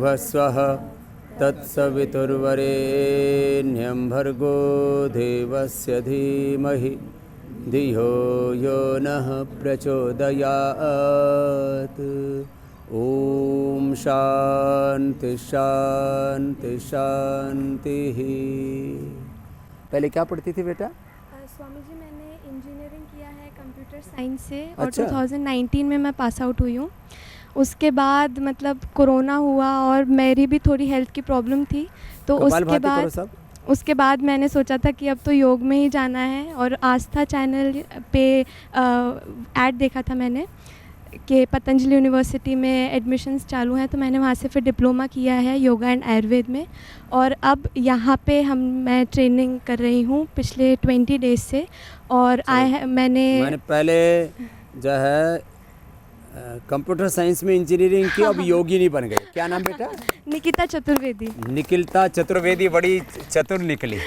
भुवस्वः तत्सवितुर्वरेण्यं भर्गो देवस्य धीमहि धियो यो नः प्रचोदयात्। ओम शांति शांति शांति। पहले क्या पढ़ती थी बेटा? स्वामी जी मैंने इंजीनियरिंग किया है कंप्यूटर साइंस से और अच्छा। 2019 में मैं पास आउट हुई हूँ। उसके बाद मतलब कोरोना हुआ और मेरी भी थोड़ी हेल्थ की प्रॉब्लम थी, तो उसके बाद मैंने सोचा था कि अब तो योग में ही जाना है। और आस्था चैनल पे ऐड देखा था मैंने कि पतंजलि यूनिवर्सिटी में एडमिशन्स चालू हैं, तो मैंने वहाँ से फिर डिप्लोमा किया है योगा एंड आयुर्वेद में। और अब यहाँ पे मैं ट्रेनिंग कर रही हूँ पिछले 20 डेज से। और मैंने पहले जो है कंप्यूटर साइंस में इंजीनियरिंग की, अब योगिनी बन गई। क्या नाम बेटा? निकिता चतुर्वेदी। निकिता चतुर्वेदी बड़ी चतुर निकली।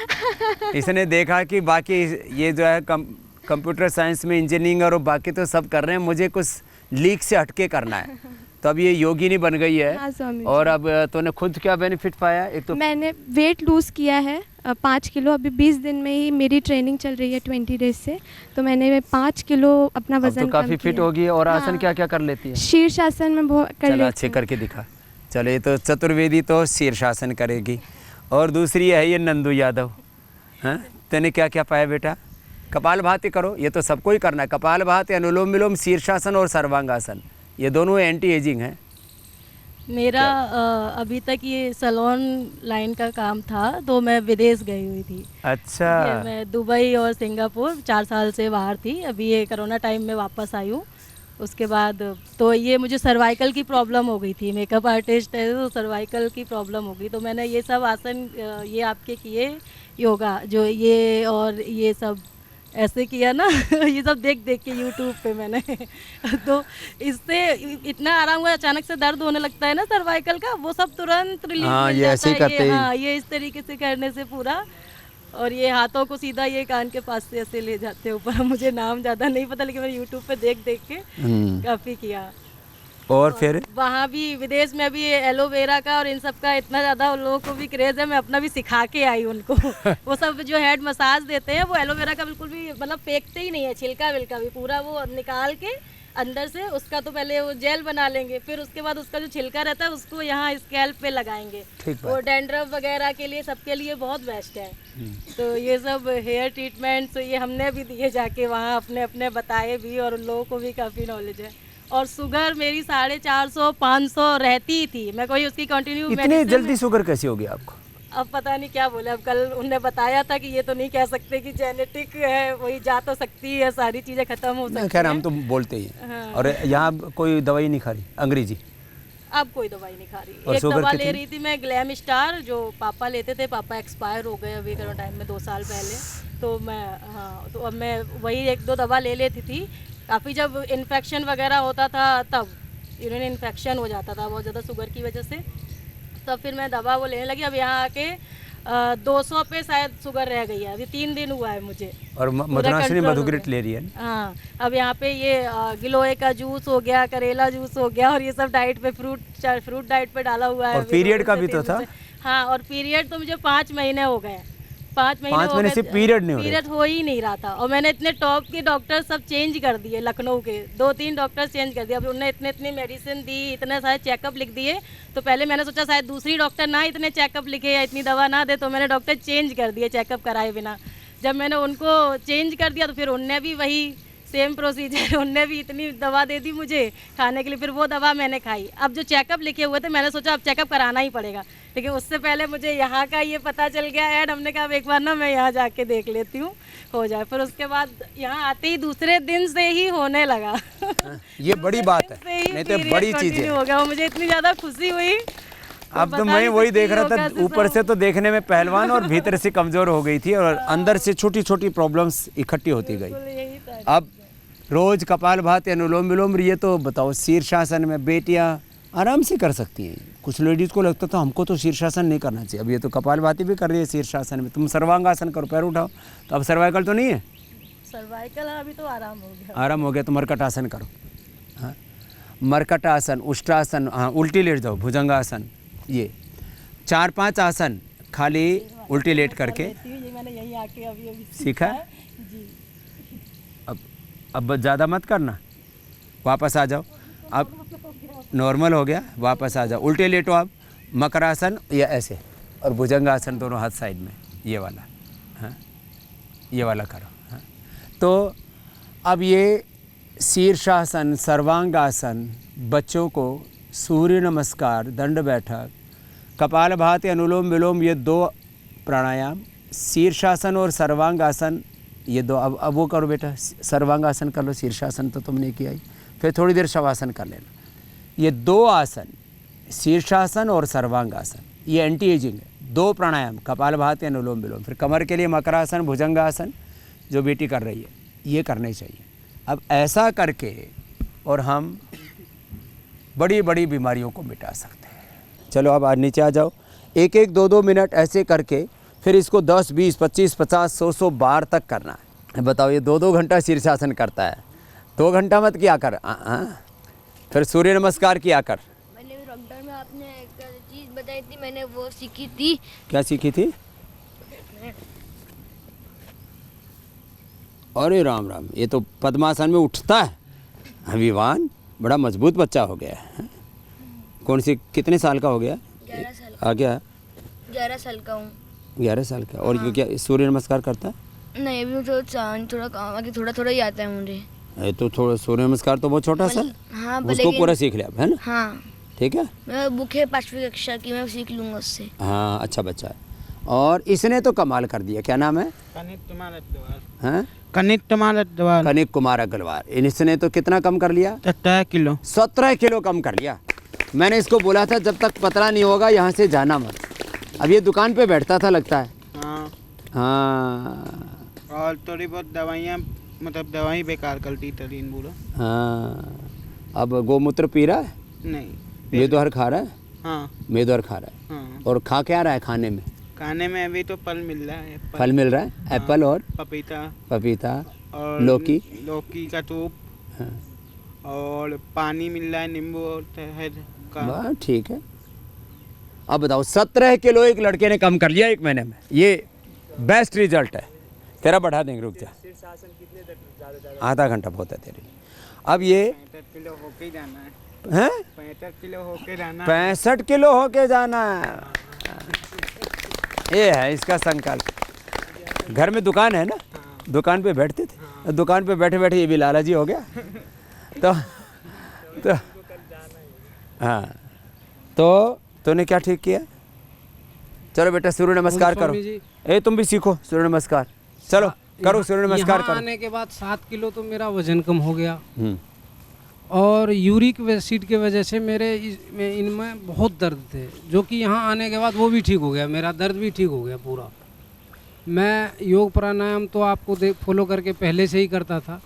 इसने देखा कि बाकी ये जो है कंप्यूटर साइंस में इंजीनियरिंग और बाकी तो सब कर रहे हैं, मुझे कुछ लीक से हटके करना है, तो अब ये योगिनी बन गई है। हाँ, और अब तूने खुद क्या बेनिफिट पाया? एक तो मैंने वेट लूज़ किया है 5 किलो। अभी 20 दिन में ही मेरी ट्रेनिंग चल रही है 20 डेज से, तो मैंने 5 किलो अपना वजन तो काफ़ी फिट होगी। और आसन क्या क्या कर लेती है? शीर्षासन में बहुत कर लेती हूँ। अच्छे करके दिखा। चलो, ये तो चतुर्वेदी तो शीर्षासन करेगी। और दूसरी है ये नंदू यादव। हाँ, तूने क्या क्या पाया बेटा? कपालभाति करो, ये तो सबको ही करना है। कपालभाति, अनुलोम विलोम, शीर्षासन और सर्वांगासन, ये दोनों एंटी एजिंग हैं। मेरा अभी तक ये सैलून लाइन का काम था, तो मैं विदेश गई हुई थी। अच्छा। मैं दुबई और सिंगापुर 4 साल से बाहर थी। अभी ये कोरोना टाइम में वापस आई हूँ। उसके बाद तो ये मुझे सर्वाइकल की प्रॉब्लम हो गई थी। मेकअप आर्टिस्ट है तो सर्वाइकल की प्रॉब्लम हो गई, तो मैंने ये सब आसन ये आपके किए, योगा जो ये और ये सब ऐसे किया ना ये सब देख देख के यूट्यूब पे मैंने तो इससे इतना आराम हुआ। अचानक से दर्द होने लगता है ना सर्वाइकल का, वो सब तुरंत रिलीफ मिल ये ऐसे ही जाता है। करते हैं। ये इस तरीके से करने से पूरा। और ये हाथों को सीधा ये कान के पास से ऐसे ले जाते हैं ऊपर। मुझे नाम ज़्यादा नहीं पता, लेकिन मैंने यूट्यूब पे देख देख के काफ़ी किया। और फिर वहाँ भी विदेश में भी एलोवेरा का और इन सब का इतना ज़्यादा उन लोगों को भी क्रेज़ है। मैं अपना भी सिखा के आई उनको वो सब जो हेड मसाज देते हैं, वो एलोवेरा का बिल्कुल भी मतलब फेंकते ही नहीं है, छिलका विलका भी पूरा वो निकाल के अंदर से उसका तो पहले वो जेल बना लेंगे, फिर उसके बाद उसका जो छिलका रहता है उसको यहाँ स्कैल्प पे लगाएंगे। वो डैंड्रफ वगैरह के लिए, सबके लिए बहुत बेस्ट है। तो ये सब हेयर ट्रीटमेंट तो ये हमने भी दिए जाके वहाँ, अपने अपने बताए भी, और उन लोगों को भी काफ़ी नॉलेज है। और शुगर मेरी 450-500 रहती थी। मैं कोई उसकी कंटिन्यू इतनी जल्दी शुगर कैसी होगी आपको? अब पता नहीं क्या बोले। अब कल उनने बताया था कि ये तो नहीं कह सकते कि जेनेटिक है, वही जा तो सकती है, सारी चीज़ें खत्म हो सकती है। खैर हम तो बोलते ही हैं। हाँ। और यहाँ कोई दवाई नहीं खा रही अंग्रेजी? अब कोई दवाई नहीं खा रही। एक दवा ले रही थी मैं, ग्लैम स्टार, जो पापा लेते थे। पापा एक्सपायर हो गए अभी कोरोना टाइम में 2 साल पहले। तो मैं तो अब मैं वही 1-2 दवा ले लेती थी। काफ़ी जब इन्फेक्शन वगैरह होता था तब यूरिन इन्फेक्शन हो जाता था बहुत ज़्यादा शुगर की वजह से, तब फिर मैं दवा वो लेने लगी। अब यहाँ आके 200 पे शायद शुगर रह गई है। अभी 3 दिन हुआ है मुझे। और मधुनाशिनी मधुग्रिट ले रही है? हाँ, अब यहाँ पे ये गिलोय का जूस हो गया, करेला जूस हो गया, और ये सब डाइट पे फ्रूट डाइट पे डाला हुआ है। और पीरियड का भी तो था? हाँ, और पीरियड तो मुझे 5 महीने हो गए। 5 महीने से पीरियड हो ही नहीं रहा था। और मैंने इतने टॉप के डॉक्टर सब चेंज कर दिए, लखनऊ के 2-3 डॉक्टर चेंज कर दिए। अब उन्होंने इतने मेडिसिन दी, इतने सारे चेकअप लिख दिए। तो पहले मैंने सोचा शायद दूसरी डॉक्टर ना इतने चेकअप लिखे या इतनी दवा ना दे, तो मैंने डॉक्टर चेंज कर दिए चेकअप कराए बिना। जब मैंने उनको चेंज कर दिया तो फिर उनने भी वही सेम प्रोसीजर, उनने भी इतनी दवा दे दी मुझे खाने के लिए। फिर वो दवा मैंने खाई। अब जो चेकअप लिखे हुए थे मैंने सोचा अब चेकअप कराना ही पड़ेगा, लेकिन उससे पहले मुझे यहाँ का ये पता चल गया ऐड। हमने कहा एक बार ना मैं यहाँ जाके देख लेती हूँ, हो जाए। फिर उसके बाद यहाँ आते ही दूसरे दिन से ही होने लगा। ये बड़ी बात है, नहीं तो बड़ी चीज़ है। हो गया, मुझे इतनी ज़्यादा खुशी हुई। अब तो मैं वही देख रहा था, ऊपर से तो देखने में पहलवान और भीतर से कमज़ोर हो गई थी, और अंदर से छोटी छोटी प्रॉब्लम्स इकट्ठी होती गई। अब रोज कपालभाति, अनुलोम विलोम, ये तो बताओ शीर्षासन में बेटियां आराम से कर सकती हैं। कुछ लेडीज़ को लगता था हमको तो शीर्षासन नहीं करना चाहिए। अब ये तो कपालभाति भी कर रही है शीर्षासन में। तुम सर्वांगासन करो, पैर उठाओ। तो अब सर्वाइकल तो नहीं है? सर्वाइकल अभी तो आराम हो गया। आराम हो गया तो मरकटासन करो। हाँ, मरकटासन, उष्ट्रासन, हाँ उल्टी लेट जाओ, भुजंगासन, ये 4-5 आसन खाली उल्टी लेट करके ये मैंने यही आके अभी सीखा। जी। अब ज़्यादा मत करना, वापस आ जाओ। अब नॉर्मल हो गया, वापस आ जाओ। उल्टे लेटो आप, मकरासन या ऐसे, और भुजंगासन दोनों हाथ साइड में, ये वाला, हाँ ये वाला करो। हाँ तो अब ये शीर्षासन, सर्वांगासन, बच्चों को सूर्य नमस्कार, दंड बैठक, कपालभाति, अनुलोम विलोम, ये 2 प्राणायाम, शीर्षासन और सर्वांगासन ये 2। अब वो करो बेटा, सर्वांगासन कर लो, शीर्षासन तो तुमने किया ही, फिर थोड़ी देर शवासन कर लेना। ये 2 आसन, शीर्षासन और सर्वांगासन, ये एंटी एजिंग है। 2 प्राणायाम, कपालभाति, अनुलोम विलोम। फिर कमर के लिए मकरासन, भुजंगासन जो बेटी कर रही है, ये करने चाहिए। अब ऐसा करके और हम बड़ी बड़ी बीमारियों को मिटा सकते हैं। चलो अब आज नीचे आ जाओ। 1-1, 2-2 मिनट ऐसे करके फिर इसको 10, 20, 25, 50, 100 बार तक करना है। बताओ, ये 2-2 घंटा शीर्षासन करता है, 2 घंटा मत किया कर। फिर सूर्य नमस्कार किया कर। मैंने लॉकडाउन में आपने एक चीज़ बताई थी, मैंने वो सीखी थी। क्या सीखी थी? अरे राम राम, ये तो पद्मासन में उठता है। अभिवान, बड़ा मजबूत बच्चा हो गया है। कौन सी, कितने साल का हो गया? 11 साल आ गया? 11 साल का हूँ। 11 साल का। और ये क्या सूर्य नमस्कार करता है? नहीं, अभी मुझे थोड़ा काम आगे थोड़ा ही आता है मुझे। ये तो थोड़ा सूर्य नमस्कार तो बहुत छोटा सा, हाँ, उसको पूरा सीख लिया है ना? हाँ ठीक है, मैं बुक है 5वीं कक्षा की, मैं सीख लूँगा उससे। हाँ अच्छा बच्चा है। और इसने तो कमाल कर दिया। क्या नाम है? कनिक कुमार अग्रवाल। इसने तो कितना कम कर लिया? 17 किलो। 17 किलो कम कर लिया। मैंने इसको बोला था जब तक पतला नहीं होगा यहाँ से जाना मत। अब ये दुकान पे बैठता था लगता है। हाँ हाँ, और थोड़ी बहुत दवाइयाँ, मतलब दवाई बेकार करती तरीन बोलो। हाँ अब गोमूत्र पी रहा है? नहीं। मेदोहर खा रहा है? हाँ मेदोहर खा रहा है। हाँ। और खा क्या रहा है खाने में? खाने में अभी तो फल मिल रहा है। फल मिल रहा है, एप्पल और पपीता और लौकी का सूप। हाँ। और पानी मिल रहा है, नींबू और शहद का। वाह ठीक है। अब बताओ, 17 किलो एक लड़के ने कम कर लिया 1 महीने में। ये बेस्ट रिजल्ट है। तेरा बढ़ा देंगे, रुक जा। आधा घंटा बहुत है तेरे लिए। अब ये 65 किलो होके ही जाना है। हैं? 65 किलो होके जाना है। 65 किलो होके जाना है। ये है इसका संकल्प। घर में दुकान है ना, दुकान पे बैठते थे, दुकान पे बैठे बैठे ये भी लालाजी हो गया। तो हाँ, तो तूने क्या ठीक किया? चलो बेटा सूर्य नमस्कार करो। ए तुम भी सीखो सूर्य नमस्कार। चलो करो सूर्य नमस्कार करो। आने के बाद 7 किलो तो मेरा वजन कम हो गया। और यूरिक एसिड के वजह से मेरे इनमें बहुत दर्द थे, जो कि यहाँ आने के बाद वो भी ठीक हो गया, मेरा दर्द भी ठीक हो गया पूरा। मैं योग प्राणायाम तो आपको फॉलो करके पहले से ही करता था,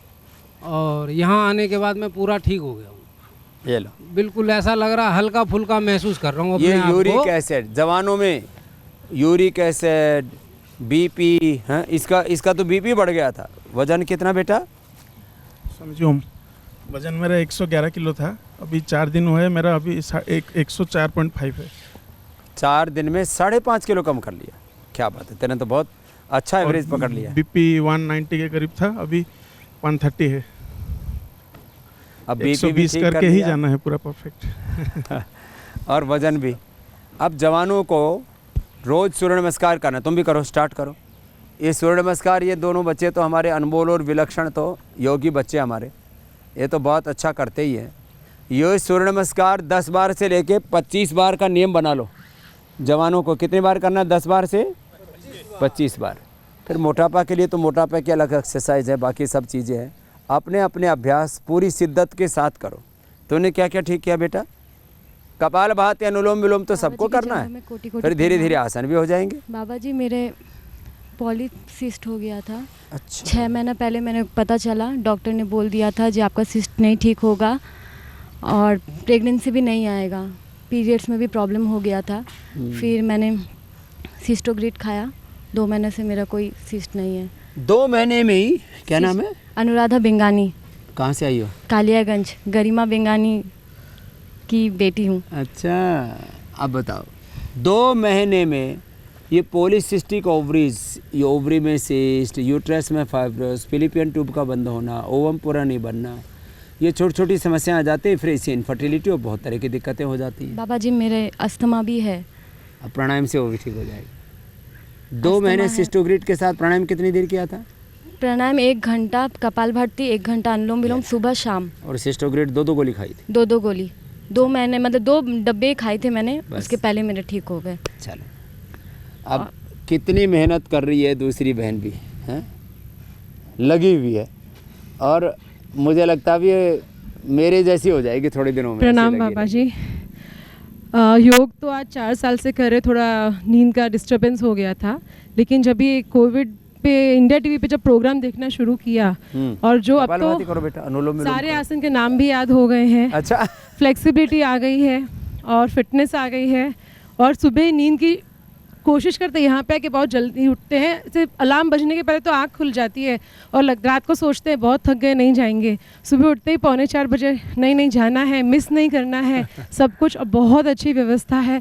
और यहाँ आने के बाद मैं पूरा ठीक हो गया हूँ। ये लो, बिल्कुल ऐसा लग रहा, हल्का फुल्का महसूस कर रहा हूँ ये अपने आप को। यूरिक एसिड, जवानों में यूरिक एसिड, बीपी है, इसका तो बीपी बढ़ गया था। वजन कितना बेटा? समझो, वजन मेरा 111 किलो था, अभी 4 दिन हुए मेरा अभी 104.5 है। 4 दिन में 5.5 किलो कम कर लिया। क्या बात है, तेने तो बहुत अच्छा एवरेज पकड़ लिया। बीपी 190 के करीब था, अभी 130 है। अब बीपी 120 करके ही जाना है पूरा परफेक्ट। और वजन भी। अब जवानों को रोज़ सूर्य नमस्कार करना, तुम भी करो, स्टार्ट करो। ये सूर्य नमस्कार, ये दोनों बच्चे तो हमारे अनमोल और विलक्षण तो योगी बच्चे हमारे, ये तो बहुत अच्छा करते ही हैं। ये सूर्य नमस्कार 10 बार से लेके 25 बार का नियम बना लो। जवानों को कितनी बार करना है? 10 बार से 25 बार। फिर मोटापा के लिए तो मोटापा की अलग एक्सरसाइज है, बाकी सब चीज़ें हैं। अपने अपने अभ्यास पूरी शिद्दत के साथ करो। तूने क्या क्या ठीक किया बेटा? कपालभाति, अनुलोम विलोम तो सबको करना है, फिर धीरे धीरे आसन भी हो जाएंगे। बाबा जी मेरे पॉलीसिस्ट हो गया था। अच्छा। 6 महीना पहले मैंने पता चला, डॉक्टर ने बोल दिया था जी आपका सिस्ट नहीं ठीक होगा और प्रेगनेंसी भी नहीं आएगा, पीरियड्स में भी प्रॉब्लम हो गया था। फिर मैंने सिस्टोग्रिड खाया, 2 महीने से मेरा कोई सिस्ट नहीं है। 2 महीने में ही? क्या नाम है? अनुराधा बेंगानी। कहाँ से आई हो? कालियागंज, गरिमा बेंगानी की बेटी हूँ। अच्छा, अब बताओ 2 महीने में ये पॉलीसिस्टिक ओवरीज, ये ओवरी में सिस्ट, यूट्रस में फाइब्रोस, फिलिपियन ट्यूब का बंद होना, ओवम पूरा नहीं बनना, ये छोटी छोटी समस्याएं आ जाती है। फिर इससे इनफर्टिलिटी और बहुत तरह की दिक्कतें हो जाती हैं। बाबा जी मेरे अस्थमा भी है। अब प्राणायाम से वो भी ठीक हो जाएगी। 2 महीने सिस्टोग्रिड के साथ प्राणायाम कितनी देर किया था? प्राणायाम 1 घंटा, कपालभाति 1 घंटा, अनुलोम विलोम सुबह शाम। और सिस्टोग्रिड 2 गोली खाई थी? 2 गोली 2 महीने, मतलब 2 डब्बे खाए थे मैंने, उसके पहले मेरे ठीक हो गए। चलो, अब कितनी मेहनत कर रही है दूसरी बहन भी, हैं, लगी हुई है, और मुझे लगता भी मेरे जैसी हो जाएगी थोड़े दिनों में। प्रणाम बाबा जी। योग तो आज 4 साल से कर रहे, थोड़ा नींद का डिस्टरबेंस हो गया था, लेकिन जब ये कोविड पे इंडिया टीवी पे जब प्रोग्राम देखना शुरू किया, और जो अब तो करो बेटा, अनुलोम विलोम सारे आसन के नाम भी याद हो गए हैं। अच्छा। फ्लेक्सिबिलिटी आ गई है और फिटनेस आ गई है, और सुबह नींद की कोशिश करते हैं यहाँ पे कि बहुत जल्दी उठते हैं, सिर्फ अलार्म बजने के पहले तो आँख खुल जाती है, और रात को सोचते हैं बहुत थक गए नहीं जाएंगे, सुबह उठते ही 3:45 बजे नहीं जाना है, मिस नहीं करना है सब कुछ। और बहुत अच्छी व्यवस्था है,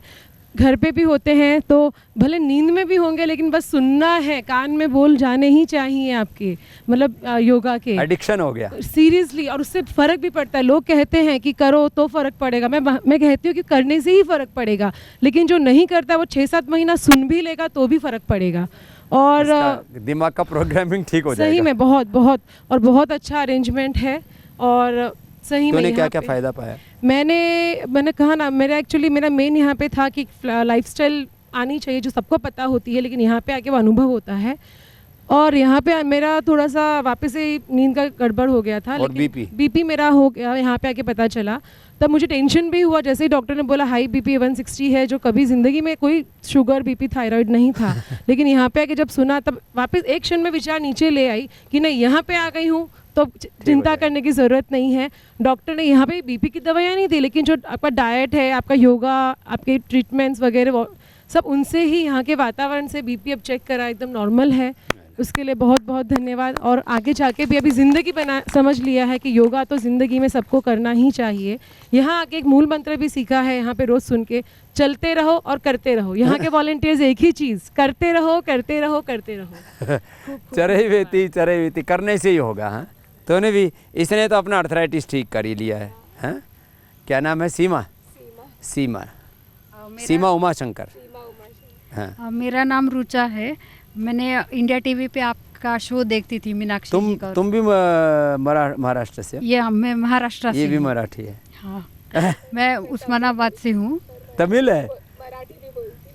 घर पे भी होते हैं तो भले नींद में भी होंगे, लेकिन बस सुनना है, कान में बोल जाने ही चाहिए आपके, मतलब योगा के। एडिक्शन हो गया सीरियसली, और उससे फ़र्क भी पड़ता है। लोग कहते हैं कि करो तो फ़र्क पड़ेगा, मैं कहती हूँ कि करने से ही फ़र्क पड़ेगा, लेकिन जो नहीं करता वो 6-7 महीना सुन भी लेगा तो भी फ़र्क पड़ेगा, और दिमाग का प्रोग्रामिंग ठीक हो जाएगा। सही में बहुत अच्छा अरेंजमेंट है। और सही में क्या फ़ायदा पाया? मैंने कहा ना, मेरा मेन यहाँ पे था कि लाइफस्टाइल आनी चाहिए जो सबको पता होती है, लेकिन यहाँ पे आके वो अनुभव होता है। और यहाँ पे मेरा थोड़ा सा वापस से नींद का गड़बड़ हो गया था, और लेकिन बीपी मेरा हो गया, यहाँ पे आके पता चला, तब मुझे टेंशन भी हुआ। जैसे ही डॉक्टर ने बोला हाई बीपी 160 है, जो कभी ज़िंदगी में कोई शुगर बीपी थायराइड नहीं था लेकिन यहाँ पे आके जब सुना, तब वापस एक क्षण में विचार नीचे ले आई कि नहीं, यहाँ पे आ गई हूँ तो चिंता करने की ज़रूरत नहीं है। डॉक्टर ने यहाँ पे बीपी की दवाइयाँ नहीं दी, लेकिन जो आपका डाइट है, आपका योगा, आपके ट्रीटमेंट्स वगैरह सब, उनसे ही, यहाँ के वातावरण से बीपी अब चेक करा, एकदम नॉर्मल है। उसके लिए बहुत बहुत धन्यवाद। और आगे जाके भी अभी ज़िंदगी समझ लिया है कि योगा तो ज़िंदगी में सबको करना ही चाहिए। यहाँ आके एक मूल मंत्र भी सीखा है, यहाँ पे रोज़ सुन के, चलते रहो और करते रहो। यहाँ के वॉलंटियर्स एक ही चीज़, करते रहो करते रहो करते रहो। चरे वेती करने से ही होगा। हाँ, तूने भी, इसने तो अपना अर्थराइटिस ठीक कर ही लिया है। हाँ, क्या नाम है? सीमा उमाशंकर। हाँ, मेरा नाम रुचा है। मैंने इंडिया टीवी पे आपका शो देखती थी, मीनाक्षी जी का। तुम भी महाराष्ट्र से? ये मैं महाराष्ट्र से। ये भी मराठी है। हाँ मैं उस्मानाबाद से हूँ। तमिल है?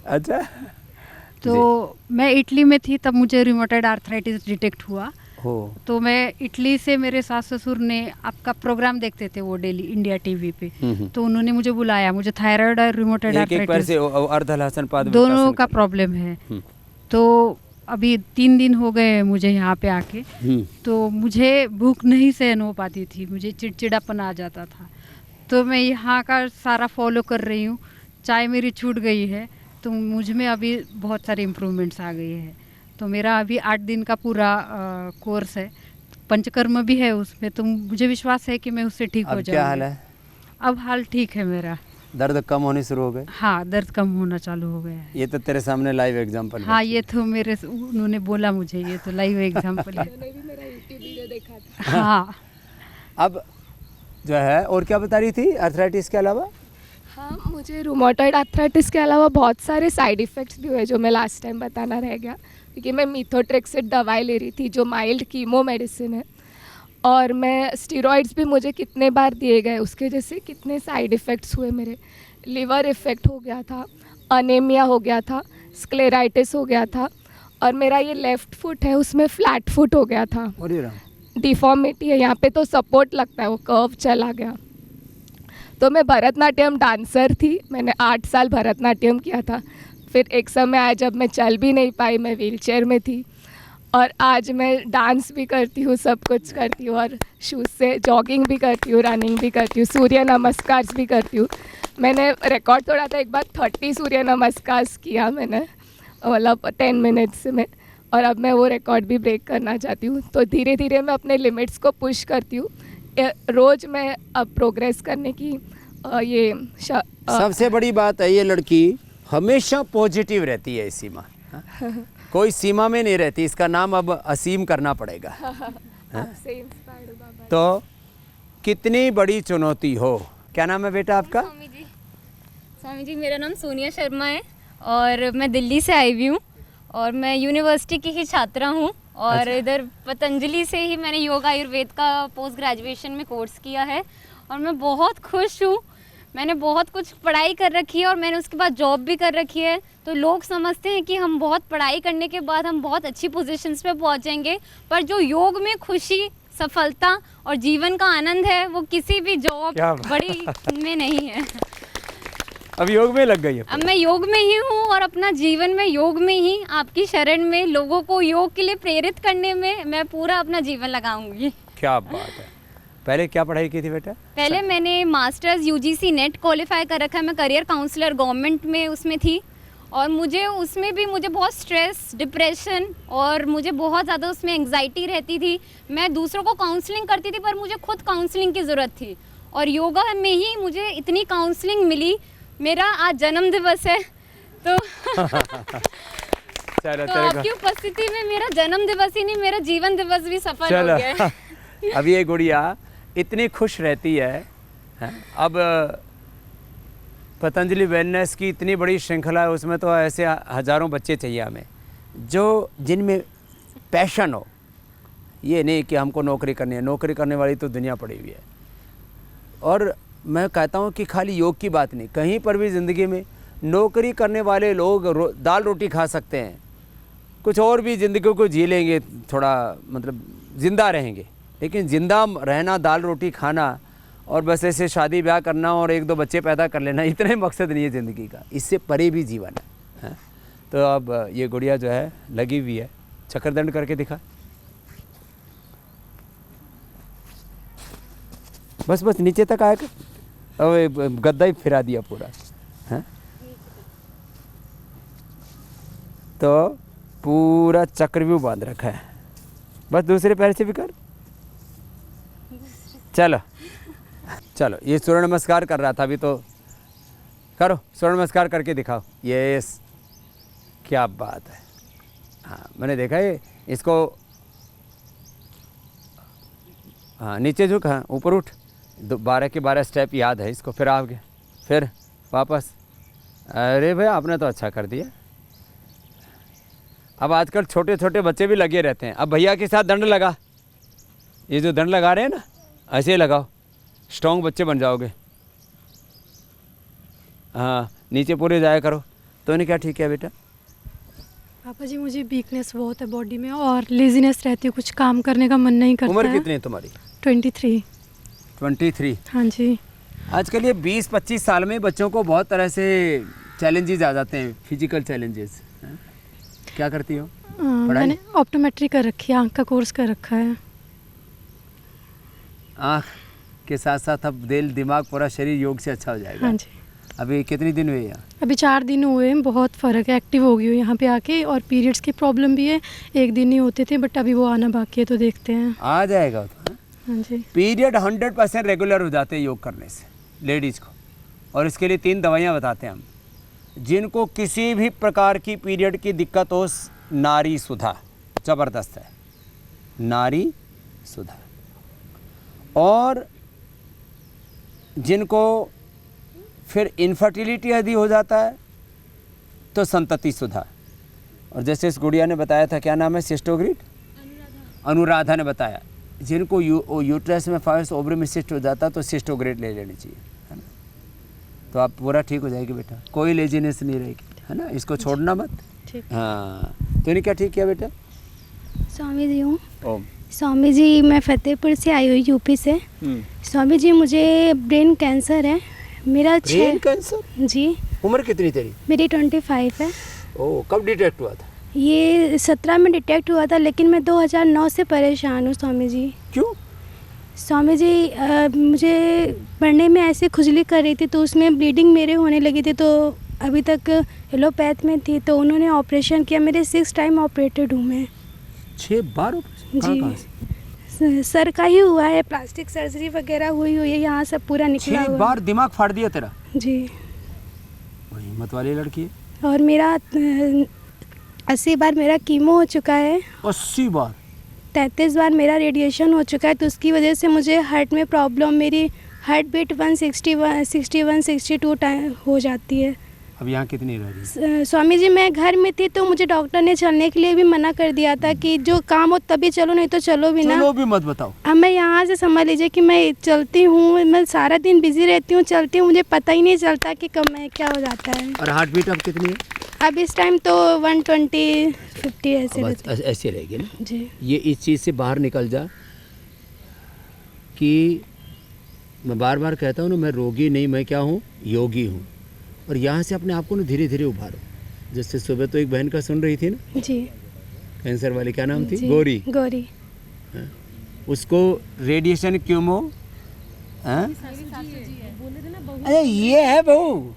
अच्छा। तो मैं इटली में थी, तब मुझे रिमोटेड आर्थराइटिस डिटेक्ट हुआ। तो मैं इटली से, मेरे सास ससुर ने आपका प्रोग्राम देखते थे वो डेली इंडिया टीवी पे, तो उन्होंने मुझे बुलाया। मुझे थायराइड और रिमोटेड आर्थराइटिस दोनों का प्रॉब्लम है। तो अभी 3 दिन हो गए मुझे यहाँ पे आके, तो मुझे भूख नहीं सहन हो पाती थी, मुझे चिड़चिड़ापन आ जाता था। तो मैं यहाँ का सारा फॉलो कर रही हूँ। चाय मेरी छूट गई है, तो मुझ में अभी बहुत सारे इम्प्रूवमेंट्स आ गए हैं। तो मेरा अभी 8 दिन का पूरा कोर्स है, पंचकर्म भी है उसमें, तो मुझे विश्वास है कि मैं उससे ठीक हो जाऊंगी। क्या हाल है? अब हाल ठीक है मेरा। दर्द कम होने शुरू हो गए? हाँ, दर्द कम होना चालू हो गया है। ये तो तेरे सामने लाइव एग्जांपल है। हाँ, ये तो उन्होंने बोला मुझे, ये तो लाइव एग्जांपल है। मैंने भी मेरा यूट्यूब वीडियो देखा था। हाँ। अब जो है, और क्या बता रही थी आर्थराइटिस के अलावा? हाँ, मुझे रूमेटॉइड आर्थराइटिस के अलावा बहुत सारे साइड इफ़ेक्ट्स भी हुए, जो मैं लास्ट टाइम बताना रह गया, क्योंकि मैं मीथोट्रेक्सेट दवाई ले रही थी, जो माइल्ड कीमो मेडिसिन है, और मैं स्टीरॉइड्स भी मुझे कितने बार दिए गए, उसके वजह से कितने साइड इफ़ेक्ट्स हुए। मेरे लिवर इफ़ेक्ट हो गया था, अनेमिया हो गया था, स्क्लेराइटिस हो गया था, और मेरा ये लेफ़्ट फुट है उसमें फ्लैट फुट हो गया था। डिफॉर्मिटी है यहाँ पे, तो सपोर्ट लगता है, वो कर्व चला गया। तो मैं भरतनाट्यम डांसर थी, मैंने 8 साल भरतनाट्यम किया था। फिर एक समय आया जब मैं चल भी नहीं पाई, मैं व्हीलचेयर में थी, और आज मैं डांस भी करती हूँ, सब कुछ करती हूँ, और शूज़ से जॉगिंग भी करती हूँ, रनिंग भी करती हूँ, सूर्य नमस्कार भी करती हूँ। मैंने रिकॉर्ड तोड़ा था एक बार, 30 सूर्य नमस्कार किया मैंने, मतलब 10 मिनट्स में, और अब मैं वो रिकॉर्ड भी ब्रेक करना चाहती हूँ। तो धीरे धीरे मैं अपने लिमिट्स को पुश करती हूँ। रोज़ मैं अब प्रोग्रेस करने की सबसे बड़ी बात है, ये लड़की हमेशा पॉजिटिव रहती है सीमा, हाँ? कोई सीमा में नहीं रहती, इसका नाम अब असीम करना पड़ेगा। तो कितनी बड़ी चुनौती हो। क्या नाम है बेटा आपका? स्वामी जी मेरा नाम सोनिया शर्मा है और मैं दिल्ली से आई हुई हूँ और मैं यूनिवर्सिटी की ही छात्रा हूँ और इधर पतंजलि से ही मैंने योग आयुर्वेद का पोस्ट ग्रेजुएशन में कोर्स किया है और मैं बहुत खुश हूँ। मैंने बहुत कुछ पढ़ाई कर रखी है और मैंने उसके बाद जॉब भी कर रखी है। तो लोग समझते हैं कि हम बहुत पढ़ाई करने के बाद हम बहुत अच्छी पोजीशंस पे पहुँचेंगे, पर जो योग में खुशी, सफलता और जीवन का आनंद है वो किसी भी जॉब बड़ी में नहीं है। अब योग में लग गई है। अब मैं योग में ही हूँ और अपना जीवन में योग में ही आपकी शरण में लोगों को योग के लिए प्रेरित करने में मैं पूरा अपना जीवन लगाऊंगी। क्या बात है। पहले क्या पढ़ाई की थी बेटा? पहले मैंने मास्टर्स यूजीसी नेट क्वालिफाई कर रखा है। मैं करियर काउंसलर गवर्नमेंट में उसमें थी और मुझे उसमें भी मुझे बहुत स्ट्रेस, डिप्रेशन और मुझे बहुत ज़्यादा उसमें एंग्जाइटी रहती थी। मैं दूसरों को काउंसलिंग करती थी पर मुझे खुद काउंसलिंग की ज़रूरत थी और योगा में ही मुझे इतनी काउंसलिंग मिली। मेरा आज जन्म दिवस है तो आपकी उपस्थिति में मेरा जन्म दिवस ही नहीं, मेरा जीवन दिवस भी सफल हो गया है। अब ये गुड़िया इतनी खुश रहती है, अब पतंजलि वेलनेस की इतनी बड़ी श्रृंखला है, उसमें तो ऐसे हज़ारों बच्चे चाहिए हमें जो जिनमें पैशन हो। ये नहीं कि हमको नौकरी करनी है, नौकरी करने वाली तो दुनिया पड़ी हुई है। और मैं कहता हूँ कि खाली योग की बात नहीं, कहीं पर भी ज़िंदगी में नौकरी करने वाले लोग दाल रोटी खा सकते हैं, कुछ और भी ज़िंदगी को जी लेंगे, थोड़ा मतलब ज़िंदा रहेंगे, लेकिन ज़िंदा रहना, दाल रोटी खाना और बस ऐसे शादी ब्याह करना और एक दो बच्चे पैदा कर लेना, इतने मकसद नहीं है ज़िंदगी का, इससे परे भी जीवन है। तो अब ये गुड़िया जो है लगी हुई है। चक्रदंड करके दिखा, बस बस नीचे तक आएगा, अब गद्दा ही फिरा दिया पूरा, है तो पूरा चक्रव्यूह बांध रखा है। बस दूसरे पैर से भी कर, चलो चलो। ये सूर्य नमस्कार कर रहा था अभी, तो करो सूर्य नमस्कार करके दिखाओ। यस, क्या बात है। हाँ मैंने देखा है इसको। हाँ नीचे झुक, हाँ ऊपर उठ, 12 के 12 स्टेप याद है इसको। फिर आगे, फिर वापस। अरे भाई आपने तो अच्छा कर दिया। अब आजकल छोटे छोटे बच्चे भी लगे रहते हैं। अब भैया के साथ दंड लगा, ये जो दंड लगा रहे हैं ना, ऐसे ही लगाओ, स्ट्रॉन्ग बच्चे बन जाओगे। हाँ नीचे पूरे जाया करो। तो इन्हें क्या ठीक है बेटा? पापा जी मुझे वीकनेस बहुत है बॉडी में और लेजीनेस रहती है, कुछ काम करने का मन नहीं करता। उम्र कितनी है तुम्हारी? 23। 23? हाँ जी। आजकल ये 20-25 साल में बच्चों को बहुत तरह से चैलेंजेस आ जाते हैं, फिजिकल चैलेंजेस। क्या करती हो? मैंने ऑप्टोमेट्री कर रखी है, आँख का कोर्स कर रखा है। आँख के साथ साथ अब दिल, दिमाग, पूरा शरीर योग से अच्छा हो जाएगा। हाँ जी। अभी कितनी दिन हुए यहाँ? अभी 4 दिन हुए हैं, बहुत फ़र्क है, एक्टिव हो गई हूँ यहाँ पे आके। और पीरियड्स की प्रॉब्लम भी है, 1 दिन ही होते थे बट अभी वो आना बाकी है, तो देखते हैं। आ जाएगा तो। हाँ जी। पीरियड 100% रेगुलर हो जाते हैं योग करने से लेडीज़ को, और इसके लिए 3 दवाइयाँ बताते हैं हम। जिनको किसी भी प्रकार की पीरियड की दिक्कत हो, नारी सुधा ज़बरदस्त है, नारी सुधा। और जिनको फिर इनफर्टिलिटी यदि हो जाता है तो संतति सुधा। और जैसे इस गुड़िया ने बताया था, क्या नाम है? सिस्टोग्रिड, अनुराधा ने बताया। जिनको यूट्रस में फाइब्रोइड, ओवरी में सिस्ट हो जाता तो सिस्टोग्रिड ले लेनी चाहिए, है ना। तो आप पूरा ठीक हो जाएगी बेटा, कोई लेजीनेस नहीं रहेगी, है ना। इसको छोड़ना मत। हाँ तो इन्हें क्या ठीक किया बेटा? स्वामी जी हूँ। ओम। स्वामी जी मैं फतेहपुर से आई हुई, यूपी से। स्वामी जी मुझे ब्रेन कैंसर है मेरा। Brain cancer? जी। उम्र कितनी तेरी? मेरी 25 है। ओह, कब डिटेक्ट हुआ था? ये 17 में डिटेक्ट हुआ था, लेकिन मैं 2009 से परेशान हूँ स्वामी जी। क्यों? स्वामी जी मुझे पढ़ने में ऐसे खुजली कर रही थी, तो उसमें ब्लीडिंग मेरे होने लगी थी। तो अभी तक एलोपैथ में थी, तो उन्होंने ऑपरेशन किया। मेरे 6 टाइम ऑपरेटेड हूँ मैं। 6 बार? जी सर का ही हुआ है, प्लास्टिक सर्जरी वगैरह हुई है, यहाँ सब पूरा निकला हुआ है। 6 बार दिमाग फाड़ दिया तेरा? जी। मतवाली लड़की है। और मेरा 80 बार मेरा कीमो हो चुका है, 80 बार, 33 बार मेरा रेडिएशन हो चुका है। तो उसकी वजह से मुझे हार्ट में प्रॉब्लम, मेरी हार्ट बीट 161-62 टाइम हो जाती है। अब यहाँ कितनी रह रही? स्वामी जी मैं घर में थी तो मुझे डॉक्टर ने चलने के लिए भी मना कर दिया था कि जो काम हो तभी चलो, नहीं तो चलो भी ना। चलो भी मत बताओ। अब मैं यहाँ से समझ लीजिए कि मैं चलती हूँ, मैं सारा दिन बिजी रहती हूँ, चलती हूँ, मुझे पता ही नहीं चलता कि कब मैं क्या हो जाता है। और हार्ट बीट अब कितनी है? अब इस टाइम तो 120-50 ऐसे रहती है। ऐसे रहेगी ना जी। ये इस चीज़ से बाहर निकल जा कि मैं बार बार कहता हूँ ना, मैं रोगी नहीं, मैं क्या हूँ, योगी हूँ। और यहाँ से अपने आप को ना धीरे धीरे उभारो। जैसे सुबह तो एक बहन का सुन रही थी ना, जी, कैंसर वाली, क्या नाम थी? जी, गौरी। गौरी। हाँ? उसको रेडिएशन क्योमो, हाँ? अरे ये है बहू।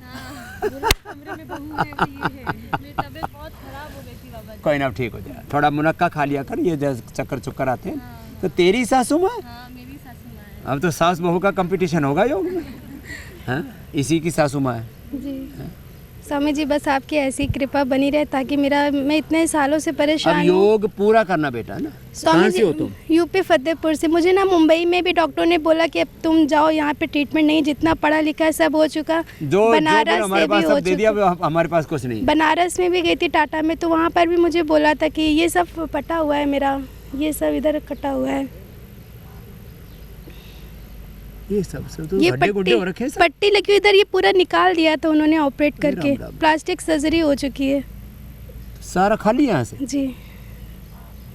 कोई ना, ठीक हो जाए, थोड़ा मुनक्का खा लिया कर, ये चक्कर चुक्कर आते हैं। तो तेरी सासू माँ? अब तो सास बहू का कंपटीशन होगा योग में। हाँ? इसी की सासू माँ है जी। स्वामी जी बस आपकी ऐसी कृपा बनी रहे ताकि मैं इतने सालों से परेशान अब योग पूरा करना बेटा ना। कहाँ से हो तुम? यूपी फतेहपुर से। मुझे ना मुंबई में भी डॉक्टर ने बोला कि अब तुम जाओ, यहाँ पे ट्रीटमेंट नहीं, जितना पढ़ा लिखा है सब हो चुका। जो बनारस हमारे पास सब दे दिया, हमारे पास कुछ नहीं। बनारस में भी गई थी टाटा में, तो वहाँ पर भी मुझे बोला था कि ये सब पटा हुआ है मेरा, ये सब इधर कटा हुआ है, ये सब तो ये पट्टी लगी इधर, ये पूरा निकाल दिया था उन्होंने ऑपरेट करके। प्लास्टिक सर्जरी हो चुकी है। सारा खाली यहाँ से? जी।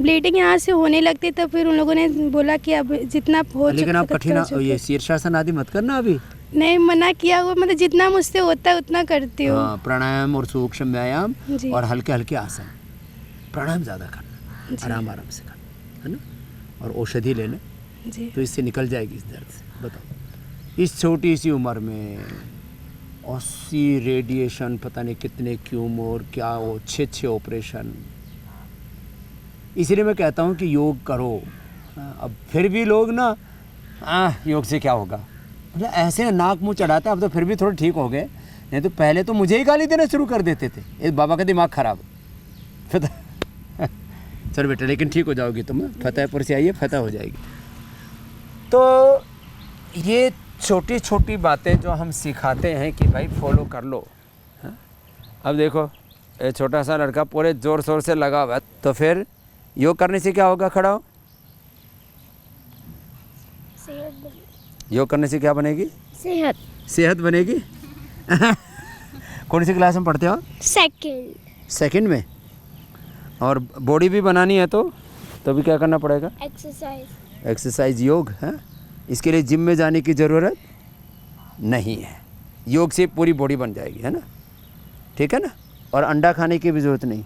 ब्लीडिंग यहाँ से होने लगती, तो फिर उन लोगों ने बोला कि अब जितना हो, लेकिन आप कठिन ये शीर्षासन आदि मत करना अभी। नहीं, मना किया हुआ, मतलब जितना मुझसे होता है उतना करती हूँ। हाँ, प्राणायाम और सूक्ष्म व्यायाम और हल्के हल्के आसन। प्राणायाम ज़्यादा करना, आराम आराम से करना, है ना, और औषधि लेना, तो इससे निकल जाएगी इस दर्द से। बताओ, इस छोटी सी उम्र में 80 रेडिएशन, पता नहीं कितने क्यूमोर, क्या हो, 6 ऑपरेशन। इसलिए मैं कहता हूँ कि योग करो। अब फिर भी लोग ना, योग से क्या होगा, मतलब ऐसे नाक मुंह चढ़ाते। अब तो फिर भी थोड़े ठीक हो गए, नहीं तो पहले तो मुझे ही गाली देना शुरू कर देते थे, इस बाबा का दिमाग खराब है। चलो बेटा, लेकिन ठीक हो जाओगी तुम। फतेहपुर से आइए, फतेह हो जाएगी। तो ये छोटी छोटी बातें जो हम सिखाते हैं कि भाई फॉलो कर लो। हाँ? अब देखो, ये छोटा सा लड़का पूरे ज़ोर शोर से लगा हुआ है, तो फिर योग करने से क्या होगा? खड़ा हो। योग करने से क्या बनेगी? सेहत बनेगी। कौन सी क्लास में पढ़ते हो? सेकंड में। और बॉडी भी बनानी है तो भी क्या करना पड़ेगा? एक्सरसाइज, योग है। इसके लिए जिम में जाने की ज़रूरत नहीं है, योग से पूरी बॉडी बन जाएगी, है ना, ठीक है ना। और अंडा खाने की भी ज़रूरत नहीं,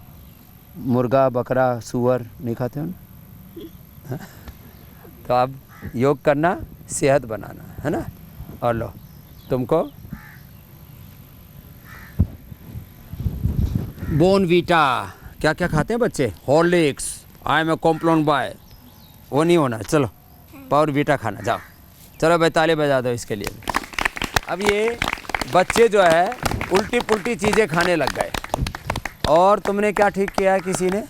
मुर्गा बकरा सूअर नहीं खाते हो ना। तो अब योग करना, सेहत बनाना, है ना। और लो, तुमको बोर्नवीटा, क्या क्या खाते हैं बच्चे? Horlicks, I am a Complan boy, वो नहीं होना। चलो पावरवीटा खाना, जाओ। चलो भाई, ताली बजा दो इसके लिए। अब ये बच्चे जो है उल्टी पुल्टी चीज़ें खाने लग गए, और तुमने क्या ठीक किया? किसी ने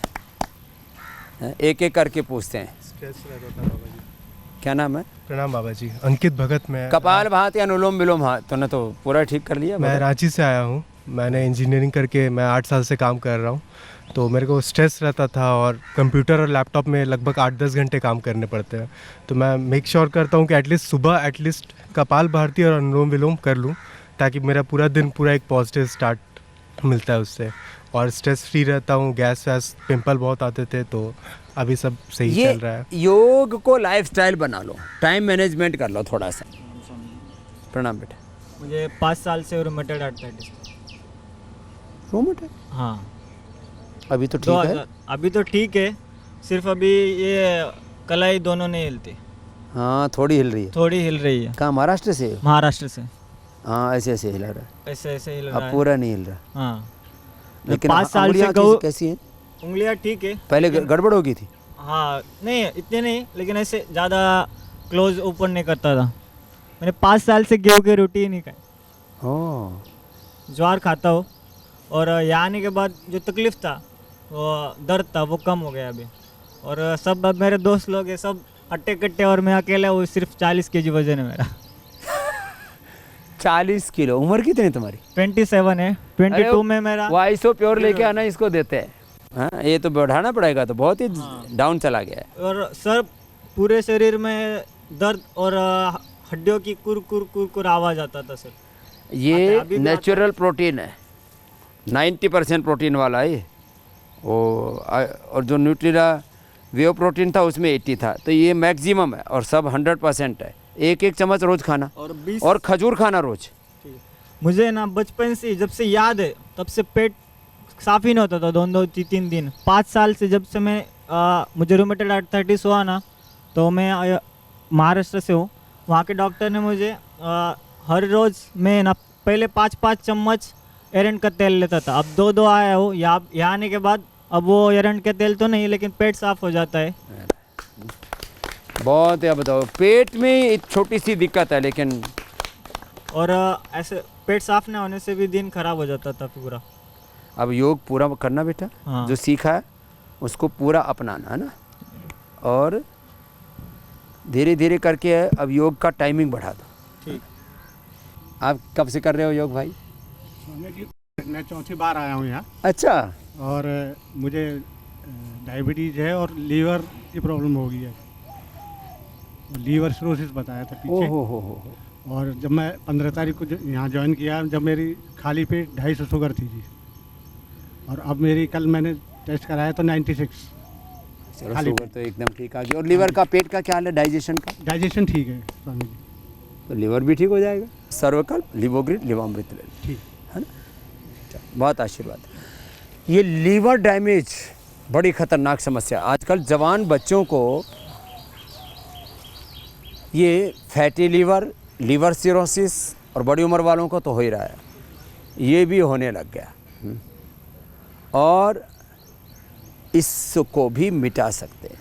एक एक करके पूछते हैं। स्ट्रेस रहता था बाबा जी। क्या नाम है? प्रणाम बाबा जी, अंकित भगत। में कपाल भात या अनुलोम विलोम? हाँ, तूने तो पूरा ठीक कर लिया। मैं रांची से आया हूँ, मैंने इंजीनियरिंग करके मैं 8 साल से काम कर रहा हूँ। तो मेरे को स्ट्रेस रहता था, और कंप्यूटर और लैपटॉप में लगभग 8-10 घंटे काम करने पड़ते हैं। तो मैं मेक श्योर करता हूँ कि एटलीस्ट सुबह एटलीस्ट कपाल भारती और अनुलोम विलोम कर लूँ, ताकि मेरा पूरा दिन पूरा एक पॉजिटिव स्टार्ट मिलता है उससे, और स्ट्रेस फ्री रहता हूँ। गैस वैस पिंपल बहुत आते थे, तो अभी सब सही चल रहा है। योग को लाइफस्टाइल बना लो, टाइम मैनेजमेंट कर लो थोड़ा सा। प्रणाम बेटा। मुझे 5 साल से रोमेटॉइड आर्थराइटिस। रोमेटॉइड? हाँ। अभी तो ठीक है? अभी तो ठीक है, सिर्फ अभी ये कलाई दोनों नहीं हिलती। हाँ, थोड़ी हिल रही है। थोड़ी हिल रही है। कहाँ, महाराष्ट्र से? महाराष्ट्र से। हाँ, ऐसे ऐसे हिला रहा है, ऐसे ऐसे हिल रहा है, अब पूरा नहीं हिल रहा। हाँ, लेकिन 5 साल से कैसी हैं? उंगलियाँ ठीक है। पहले गड़बड़ हो गई थी? हाँ, नहीं इतने नहीं, लेकिन ऐसे ज़्यादा क्लोज ऊपर नहीं करता था। मैंने 5 साल से गेहूँ की रोटी ही नहीं खाई। ओह। ज्वार खाता हो, और यहाँ आने के बाद जो तकलीफ़ था, वो दर्द था, वो कम हो गया अभी। और सब अब मेरे दोस्त लोग हैं, सब हट्टे कट्टे, और मैं अकेला, वो सिर्फ 40 kg वजन है मेरा। 40 किलो। उम्र कितनी तुम्हारी? 27 है। 22 में मेरा वाइसो प्योर लेके आना, इसको देते हैं। हाँ, ये तो बढ़ाना पड़ेगा, तो बहुत ही डाउन चला गया है। और सर पूरे शरीर में दर्द और हड्डियों की कुर कुर कुर कुर आवाज़ आता था सर। ये नेचुरल प्रोटीन है, 90% प्रोटीन वाला है वो। और जो न्यूट्रिला वे प्रोटीन था उसमें 80 था, तो ये मैक्सिमम है। और सब 100% है। एक चम्मच रोज खाना और खजूर खाना रोज। मुझे ना बचपन से, जब से याद है, तब से पेट साफ ही नहीं होता था 2-3 दिन। 5 साल से जब से मैं मुझे रूमेटॉइड आर्थराइटिस हुआ ना, तो मैं महाराष्ट्र से हूँ। वहाँ के डॉक्टर ने मुझे हर रोज़ मैं ना पहले 5-5 चम्मच एरंड का तेल लेता था, अब 2-2 आया हूँ। यहाँ आने के बाद अब वो एरंड का तेल तो नहीं, लेकिन पेट साफ हो जाता है। बहुत है। बताओ, पेट में एक छोटी सी दिक्कत है, लेकिन और ऐसे पेट साफ ना होने से भी दिन खराब हो जाता था पूरा। अब योग पूरा करना बेटा। हाँ। जो सीखा है उसको पूरा अपनाना है ना, और धीरे धीरे करके अब योग का टाइमिंग बढ़ा दो। ठीक। आप कब से कर रहे हो योग भाई? मैं 4थी बार आया हूँ यहाँ। अच्छा। और मुझे डायबिटीज़ है और लीवर की प्रॉब्लम हो गई है, लीवर सिरोसिस बताया था पीछे। हो। और जब मैं 15 तारीख को यहाँ ज्वाइन किया, जब मेरी खाली पेट 250 शुगर थी जी, और अब मेरी कल मैंने टेस्ट कराया तो 96। चलो, शुगर तो एकदम ठीक आ गई। और लीवर का, पेट का क्या हाल है? डाइजेशन का? डाइजेशन ठीक है स्वामी जी। तो लीवर भी ठीक हो जाएगा। सर्वकल्प लिवोग्रिड लिवामृत ले लो, ठीक है ना। बहुत आशीर्वाद। ये लीवर डैमेज बड़ी खतरनाक समस्या। आजकल जवान बच्चों को ये फैटी लीवर, लीवर सिरोसिस, और बड़ी उम्र वालों को तो हो ही रहा है, ये भी होने लग गया। और इसको भी मिटा सकते हैं।